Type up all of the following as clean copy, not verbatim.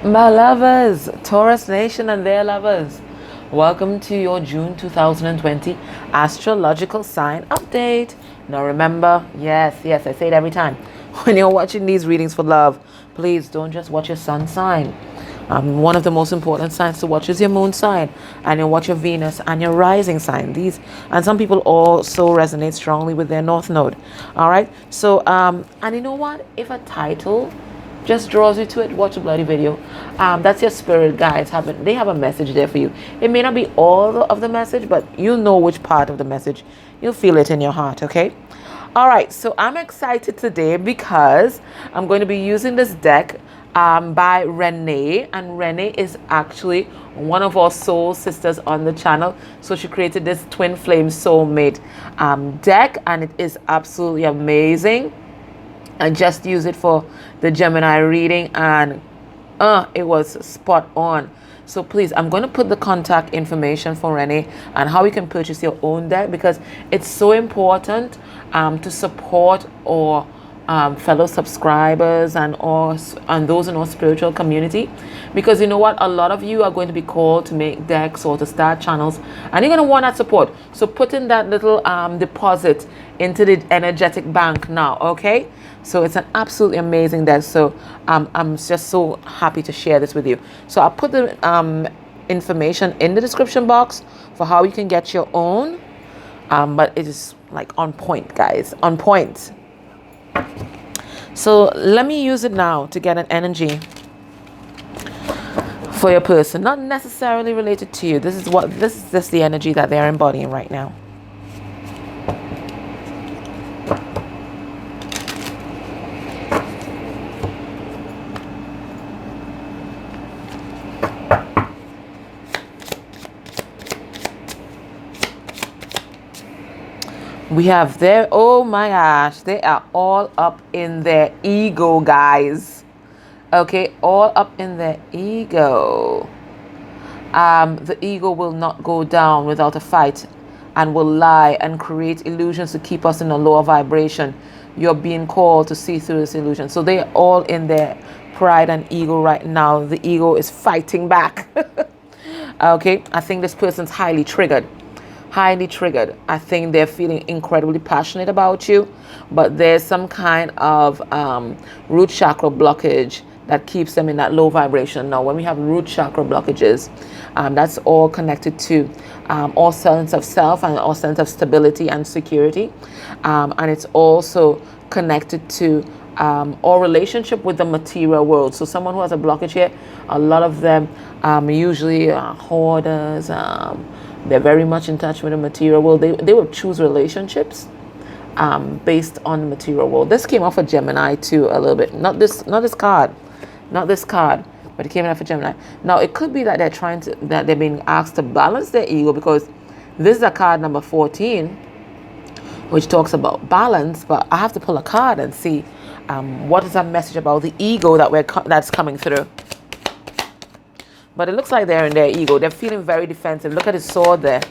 My lovers, Taurus Nation and their lovers, welcome to your June 2020 astrological sign update. Now remember, yes, I say it every time, when you're watching these readings for love, please don't just watch your sun sign. One of the most important signs to watch is your moon sign, and you watch your Venus and your rising sign. These, and some people also resonate strongly with their North Node. All right, so and you know what? If a title just draws you to it, watch a bloody video. That's your spirit guides. They have a message there for you. It may not be all of the message, but you'll know which part of the message. You'll feel it in your heart, okay? All right, so I'm excited today because I'm going to be using this deck by Renee, and Renee is actually one of our soul sisters on the channel. So she created this twin flame soulmate deck, and it is absolutely amazing. I just used it for the Gemini reading, and it was spot on. So please, I'm going to put the contact information for Renee and how you can purchase your own deck, because it's so important to support our fellow subscribers and those in our spiritual community, because you know what, a lot of you are going to be called to make decks or to start channels, and you're going to want that support. So put in that little deposit into the energetic bank now, okay? So it's an absolutely amazing deck. So I'm just so happy to share this with you. So I'll put the information in the description box for how you can get your own, but it is like on point, guys, on point. So let me use it now to get an energy for your person, not necessarily related to you. This is just the energy that they're embodying right now. We have their, oh my gosh, they are all up in their ego, guys. Okay, all up in their ego. The ego will not go down without a fight, and will lie and create illusions to keep us in a lower vibration. You're being called to see through this illusion. So they're all in their pride and ego right now. The ego is fighting back. Okay, I think this person's highly triggered. I think they're feeling incredibly passionate about you, but there's some kind of root chakra blockage that keeps them in that low vibration. Now, when we have root chakra blockages, that's all connected to our sense of self and our sense of stability and security, and it's also connected to our relationship with the material world. So someone who has a blockage here, a lot of them usually are hoarders. They're very much in touch with the material world. They will choose relationships based on the material world. This came off of Gemini too a little bit. Not this card, but it came off of Gemini. Now it could be that they're being asked to balance their ego, because this is a card number 14, which talks about balance. But I have to pull a card and see what is that message about the ego that's coming through. But it looks like they're in their ego. They're feeling very defensive. Look at his sword there.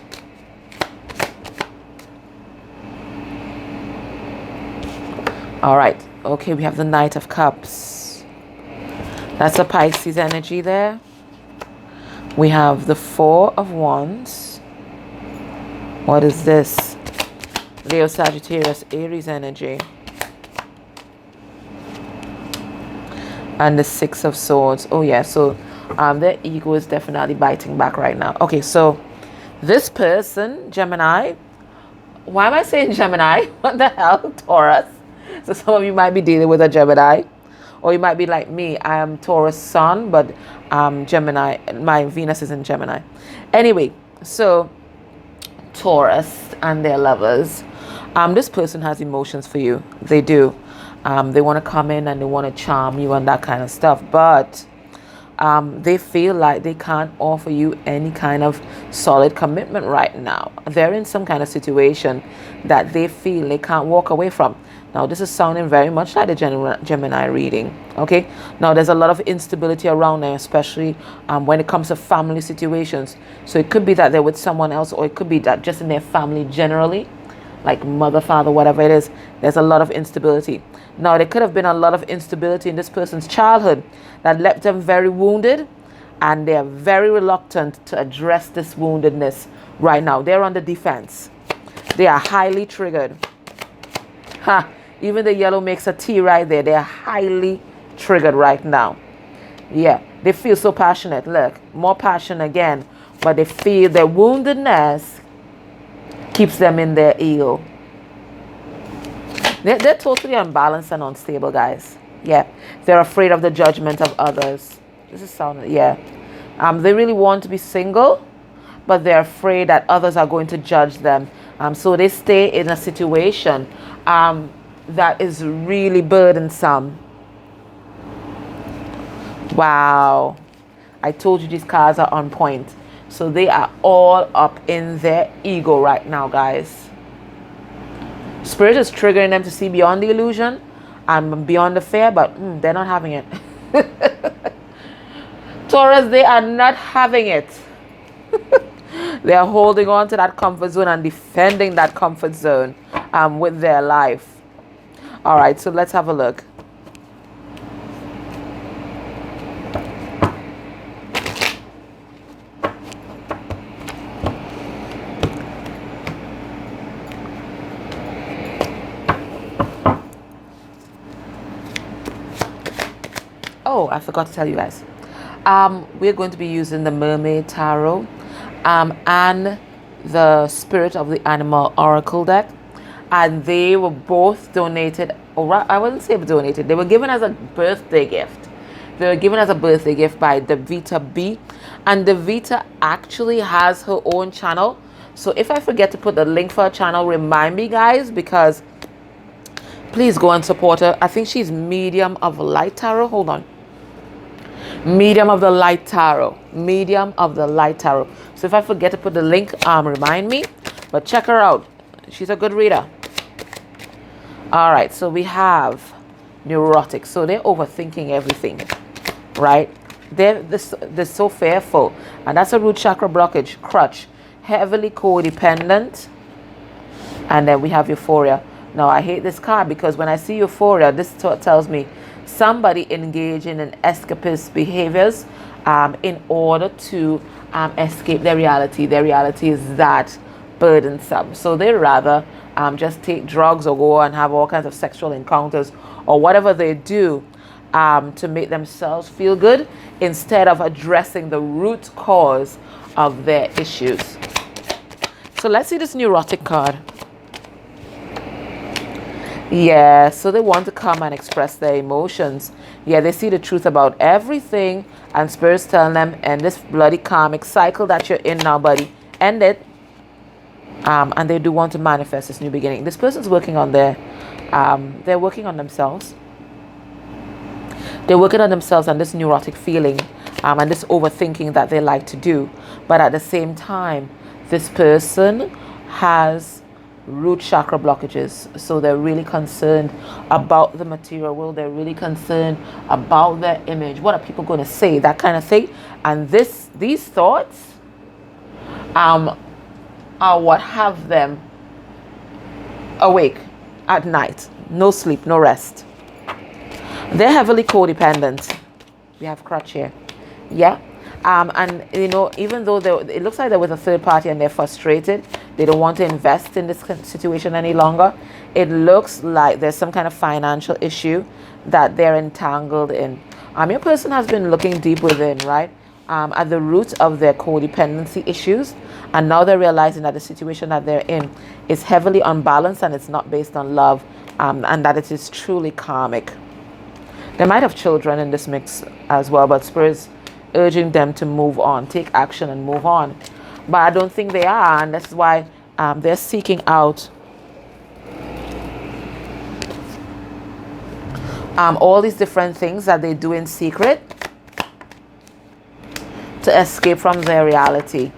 All right. Okay, we have the Knight of Cups. That's a Pisces energy there. We have the Four of Wands. What is this? Leo, Sagittarius, Aries energy. And the Six of Swords. Oh, yeah. So their ego is definitely biting back right now. Okay, so this person, Gemini. Why am I saying Gemini? What the hell? Taurus. So some of you might be dealing with a Gemini. Or you might be like me. I am Taurus Sun, but Gemini. My Venus is in Gemini. Anyway, so Taurus and their lovers. This person has emotions for you. They do. They want to come in and they want to charm you and that kind of stuff. But they feel like they can't offer you any kind of solid commitment right now. They're in some kind of situation that they feel they can't walk away from. Now, this is sounding very much like the Gemini reading, okay? Now, there's a lot of instability around there, especially when it comes to family situations. So it could be that they're with someone else, or it could be that just in their family generally, like mother, father, whatever it is. There's a lot of instability. Now, there could have been a lot of instability in this person's childhood that left them very wounded, and they're very reluctant to address this woundedness right now. They're on the defense. They are highly triggered. Ha! Even the yellow makes a T right there. They're highly triggered right now. Yeah, they feel so passionate. Look, more passion again. But they feel their woundedness keeps them in their ego. They're totally unbalanced and unstable, guys. Yeah, they're afraid of the judgment of others. This is sounding, yeah. They really want to be single, but they're afraid that others are going to judge them. So they stay in a situation that is really burdensome. Wow. I told you these cards are on point. So they are all up in their ego right now, guys. Spirit is triggering them to see beyond the illusion and beyond the fear, but they're not having it. Taurus, they are not having it. They are holding on to that comfort zone and defending that comfort zone with their life. All right, so let's have a look. Oh, I forgot to tell you guys. We're going to be using the Mermaid Tarot and the Spirit of the Animal Oracle deck. And they were both donated, or I wouldn't say donated, they were given as a birthday gift. They were given as a birthday gift by Devita B. And Devita actually has her own channel. So if I forget to put the link for her channel, remind me, guys, because please go and support her. I think she's Medium of Light Tarot. Hold on. Medium of the Light Tarot. Medium of the Light Tarot. So if I forget to put the link, remind me. But check her out. She's a good reader. All right. So we have neurotic. So they're overthinking everything. Right? They're so fearful. And that's a root chakra blockage. Crutch. Heavily codependent. And then we have euphoria. Now, I hate this card because when I see euphoria, this tells me somebody engaging in escapist behaviors in order to escape their reality. Their reality is that burdensome. So they rather just take drugs or go and have all kinds of sexual encounters or whatever they do to make themselves feel good instead of addressing the root cause of their issues. So let's see this neurotic card. Yeah, so they want to come and express their emotions. Yeah, they see the truth about everything, and Spirit's telling them, end this bloody karmic cycle that you're in now, buddy. End it. And they do want to manifest this new beginning. This person's working on they're working on themselves. They're working on themselves and this neurotic feeling and this overthinking that they like to do. But at the same time, this person has root chakra blockages, so they're really concerned about the material world. They're really concerned about their image. What are people going to say? That kind of thing. And these thoughts are what have them awake at night. No sleep, no rest. They're heavily codependent. We have crutch here. Yeah. And you know, even though it looks like they're with a third party and they're frustrated, they don't want to invest in this situation any longer. It looks like there's some kind of financial issue that they're entangled in. Your person has been looking deep within, right? At the root of their codependency issues. And now they're realizing that the situation that they're in is heavily unbalanced and it's not based on love, and that it is truly karmic. They might have children in this mix as well, but Spirit's urging them to move on, take action and move on. But I don't think they are, and that's why they're seeking out all these different things that they do in secret to escape from their reality.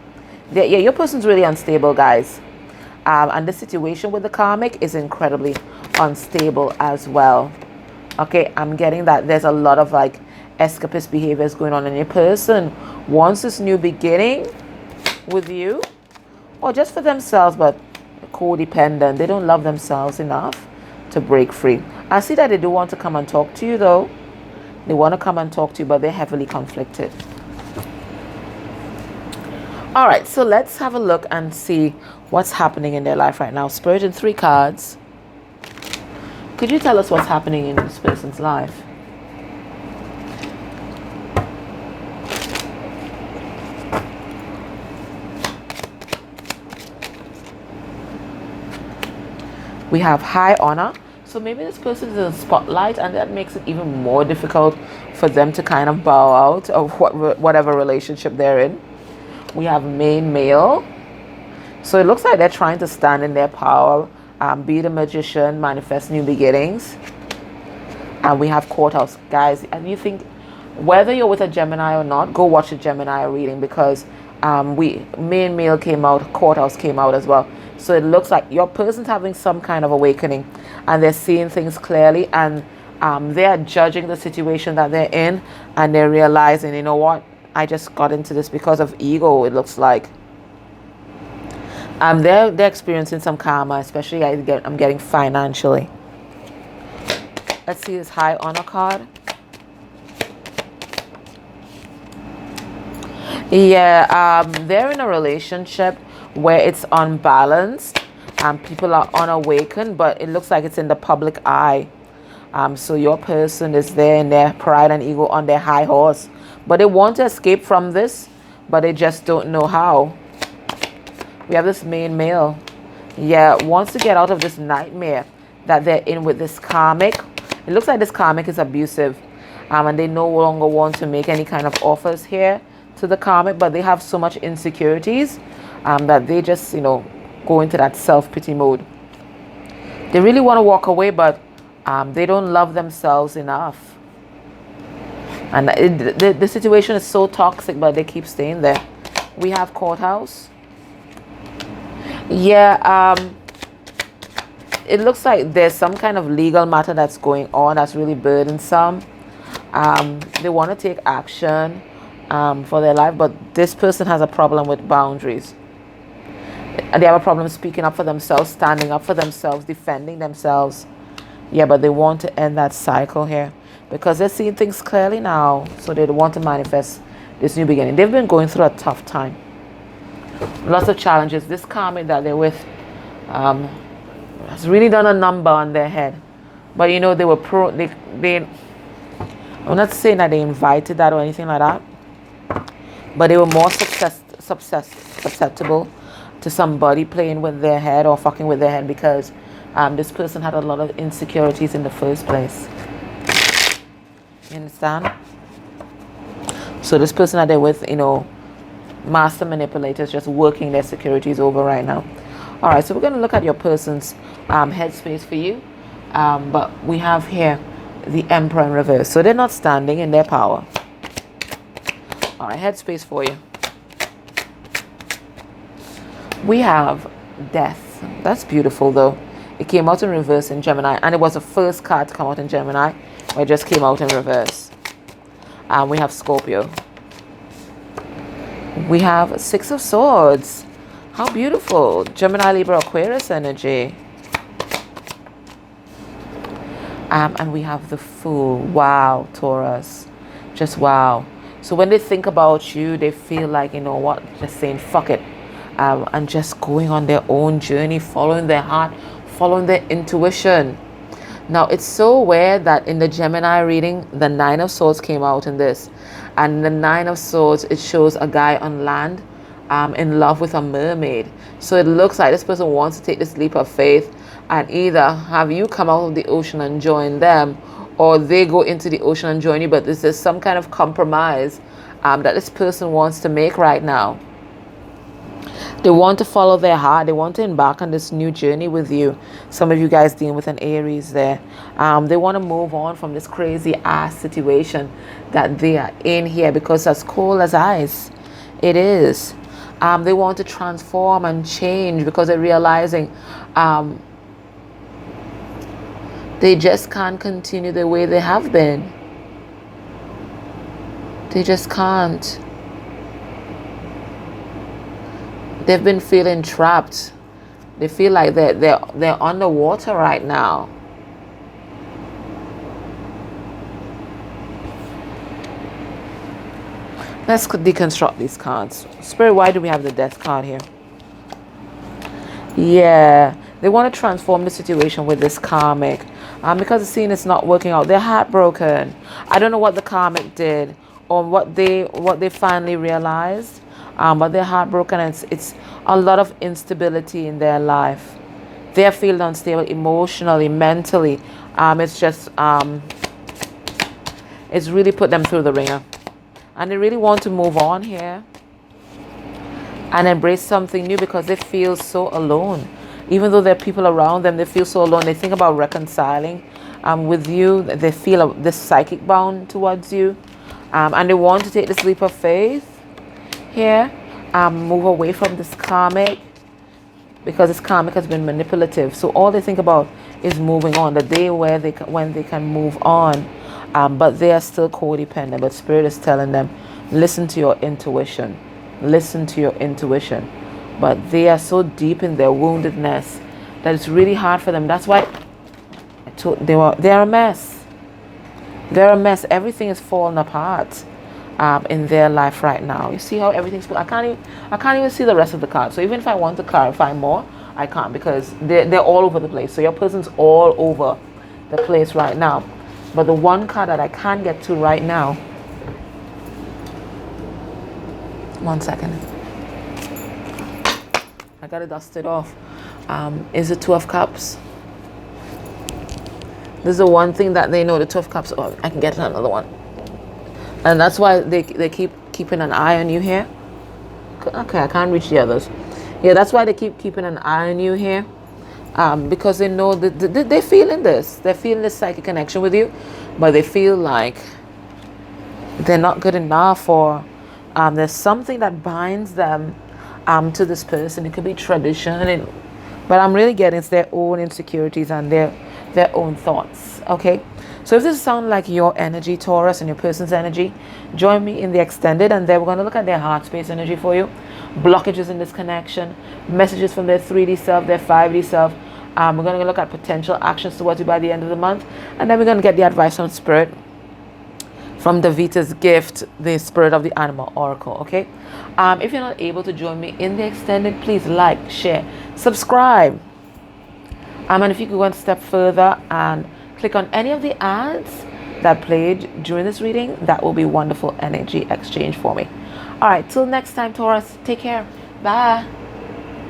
Yeah, your person's really unstable, guys. And the situation with the karmic is incredibly unstable as well. Okay, I'm getting that there's a lot of like escapist behaviors going on in your person. Wants this new beginning with you, or just for themselves, but codependent. They don't love themselves enough to break free. I see that they do want to come and talk to you though. They want to come and talk to you, but they're heavily conflicted. All right, so let's have a look and see what's happening in their life right now. Spirit in 3 cards. Could you tell us what's happening in this person's life? We have high honor. So maybe this person is in the spotlight, and that makes it even more difficult for them to kind of bow out of whatever relationship they're in. We have main male. So it looks like they're trying to stand in their power, be the magician, manifest new beginnings. And we have courthouse. Guys, and you think, whether you're with a Gemini or not, go watch a Gemini reading, because main male came out, courthouse came out as well. So it looks like your person's having some kind of awakening, and they're seeing things clearly, and they're judging the situation that they're in, and they're realizing, you know what, I just got into this because of ego, it looks like. They're experiencing some karma, especially I'm getting financially. Let's see this high honor card. Yeah, they're in a relationship where it's unbalanced, people are unawakened, but it looks like it's in the public eye. So your person is there in their pride and ego on their high horse, but they want to escape from this, but they just don't know how. We have this main male. Yeah, wants to get out of this nightmare that they're in with this karmic. It looks like this karmic is abusive, and they no longer want to make any kind of offers here to the karmic, but they have so much insecurities that they just, go into that self-pity mode. They really want to walk away, but they don't love themselves enough. And the situation is so toxic, but they keep staying there. We have courthouse. Yeah, it looks like there's some kind of legal matter that's going on that's really burdensome. They want to take action for their life, but this person has a problem with boundaries. And they have a problem speaking up for themselves, standing up for themselves, defending themselves. Yeah, but they want to end that cycle here because they're seeing things clearly now. So they want to manifest this new beginning. They've been going through a tough time. Lots of challenges. This karmic that they're with has really done a number on their head. But they were I'm not saying that they invited that or anything like that, but they were more susceptible to somebody playing with their head or fucking with their head, because this person had a lot of insecurities in the first place. You understand? So this person that they're with, master manipulators, just working their securities over right now. All right, so we're going to look at your person's headspace for you. But we have here the Emperor in reverse. So they're not standing in their power. All right, headspace for you. We have Death. That's beautiful, though. It came out in reverse in Gemini, and it was the first card to come out in Gemini, where it just came out in reverse. We have Scorpio. We have Six of Swords. How beautiful. Gemini, Libra, Aquarius energy. And we have the Fool. Wow, Taurus. Just wow. So when they think about you, they feel like, just saying fuck it. And just going on their own journey, following their heart, following their intuition. Now, it's so weird that in the Gemini reading, the Nine of Swords came out in this. And the Nine of Swords, it shows a guy on land in love with a mermaid. So it looks like this person wants to take this leap of faith and either have you come out of the ocean and join them, or they go into the ocean and join you. But this is some kind of compromise that this person wants to make right now. They want to follow their heart. They want to embark on this new journey with you. Some of you guys dealing with an Aries there. They want to move on from this crazy ass situation that they are in here, because as cold as ice, it is. They want to transform and change because they're realizing they just can't continue the way they have been. They just can't. They've been feeling trapped. They feel like they're underwater right now. Let's deconstruct these cards. Spirit, why do we have the Death card here? Yeah, they want to transform the situation with this karmic. Because the scene is not working out. They're heartbroken. I don't know what the karmic did or what they finally realized. But they're heartbroken, and it's a lot of instability in their life. They're feeling unstable emotionally, mentally. It's just it's really put them through the ringer. And they really want to move on here and embrace something new, because they feel so alone. Even though there are people around them, they feel so alone. They think about reconciling with you. They feel this psychic bound towards you. And they want to take this leap of faith here. Move away from this karmic, because this karmic has been manipulative. So all they think about is moving on, the day when they can move on. But they are still codependent. But Spirit is telling them, listen to your intuition. Listen to your intuition. But they are so deep in their woundedness that it's really hard for them. That's why they're a mess. They're a mess. Everything is falling apart in their life right now. You see how everything's... I can't even see the rest of the cards. So even if I want to clarify more, I can't, because they're all over the place. So your person's all over the place right now. But the one card that I can't get to right now... One second. I gotta dust it off. Is the Two of Cups. This is the one thing that they know, the Two of Cups. Oh, I can get another one. And that's why they keep keeping an eye on you here. Okay, I can't reach the others. Yeah, that's why they keep keeping an eye on you here. Because they know that they're feeling this. They're feeling this psychic connection with you. But they feel like they're not good enough, or there's something that binds them to this person. It could be tradition. But I'm really getting it's their own insecurities and their own thoughts. Okay? So if this sounds like your energy, Taurus, and your person's energy, join me in the extended, and then we're going to look at their heart space energy for you. Blockages in this connection, messages from their 3D self, their 5D self. We're going to look at potential actions towards you by the end of the month, and then we're going to get the advice from Spirit from Davita's gift, the Spirit of the Animal Oracle. Okay? If you're not able to join me in the extended, please like, share, subscribe. And if you could go one step further and click on any of the ads that played during this reading, that will be wonderful energy exchange for me. All right, till next time, Taurus, take care. Bye.